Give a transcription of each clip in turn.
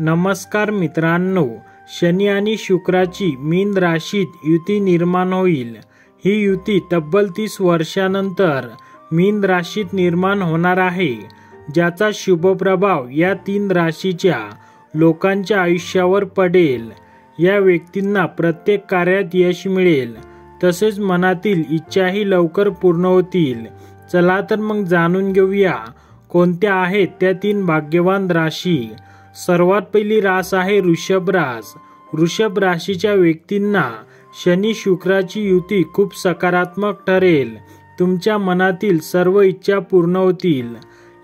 नमस्कार मित्रांनो, शनी आणि शुक्राची मीन राशीत युती निर्माण होईल। ही युती तब्बल 30 वर्षानंतर मीन राशीत निर्माण होणार आहे, ज्याचा शुभ प्रभाव या 3 राशीच्या लोकांच्या आयुष्यावर पडेल। या व्यक्तींना प्रत्येक कार्यात यश मिळेल, तसेच मनातील इच्छाही लवकर पूर्ण होतील। चला तर मग जाणून घेऊया कोणत्या आहेत त्या 3 भाग्यवान राशी। सर्वात पहिली रास आहे वृषभ रास। वृषभ राशीच्या व्यक्तींना शनी शुक्राची युती खूप सकारात्मक ठरेल। तुमच्या मनातील सर्व इच्छा पूर्ण होतील।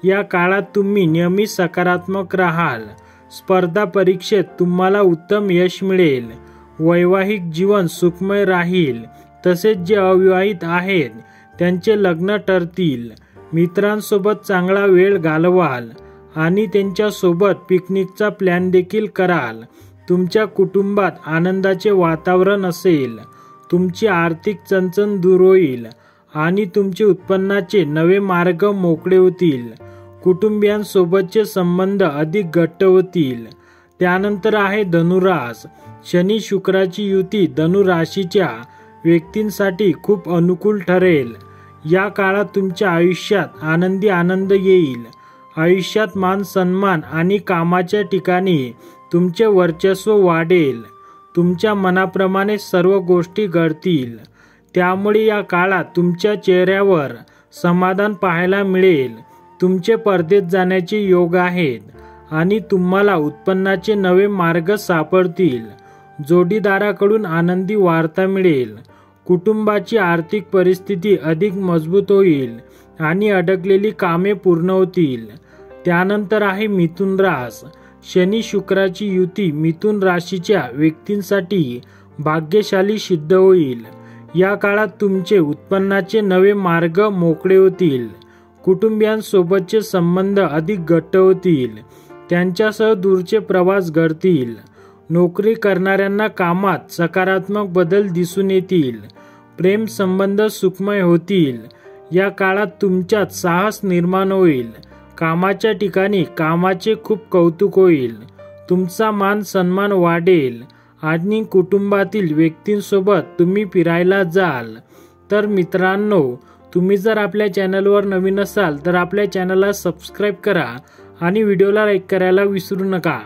या काळात तुम्ही नेहमी सकारात्मक राहाल। स्पर्धा परीक्षेत तुम्हाला उत्तम यश मिळेल। वैवाहिक जीवन सुखमय राहील, तसेच जे अविवाहित आहेत त्यांचे लग्न ठरतील। मित्रांसोबत चांगला वेळ घालवाल आणि त्यांच्या सोबत पिकनिकचा प्लॅन देखील कराल। तुमच्या कुटुंबात आनंदाचे वातावरण असेल। तुमची आर्थिक चणचण दूर होईल आणि तुमचे उत्पन्नाचे नवे मार्ग मोकळे होतील। कुटुंबियांसोबतचे संबंध अधिक घट्ट होतील। त्यानंतर आहे धनुरास। शनी शुक्राची युती धनु राशीच्या व्यक्तींसाठी खूप अनुकूल ठरेल। या काळात तुमच्या आयुष्यात आनंद येईल। आयुष्यात मान सन्मान आणि कामाच्या ठिकाणी तुमचे वर्चस्व वाढेल। तुमच्या मनाप्रमाणे सर्व गोष्टी घडतील। त्यामुळे या काळात तुमच्या चेहऱ्यावर समाधान पाहायला मिळेल। तुमचे परदेश जाण्याचे योग आहेत आणि तुम्हाला उत्पन्नाचे नवे मार्ग सापडतील। जोडीदाराकडून आनंदी वार्ता मिळेल। कुटुंबाची आर्थिक परिस्थिती अधिक मजबूत होईल आणि अडकलेली कामे पूर्ण होतील। त्यानंतर आहे मिथुन रास। शनी शुक्राची युती मिथुन राशीच्या व्यक्तींसाठी भाग्यशाली सिद्ध होईल। या काळात तुमचे उत्पन्नाचे नवे मार्ग मोकळे होतील। कुटुंबियांसोबतचे संबंध अधिक घट्ट होतील। त्यांच्यासह दूरचे प्रवास घडतील। नोकरी करणाऱ्यांना कामात सकारात्मक बदल दिसून येतील। प्रेम संबंध सुखमय होतील। या काळात तुमच्यात साहस निर्माण होईल। कामाच्या ठिकाणी कामाचे खूप कौतुक होईल। तुमचा मान सन्मान वाढेल आणि कुटुंबातील व्यक्तींसोबत तुम्ही फिरायला जाल। तर मित्रांनो, तुम्ही जर आपल्या चॅनलवर नवीन असाल तर आपल्या चॅनलला सबस्क्राईब करा आणि व्हिडिओला लाईक करायला विसरू नका।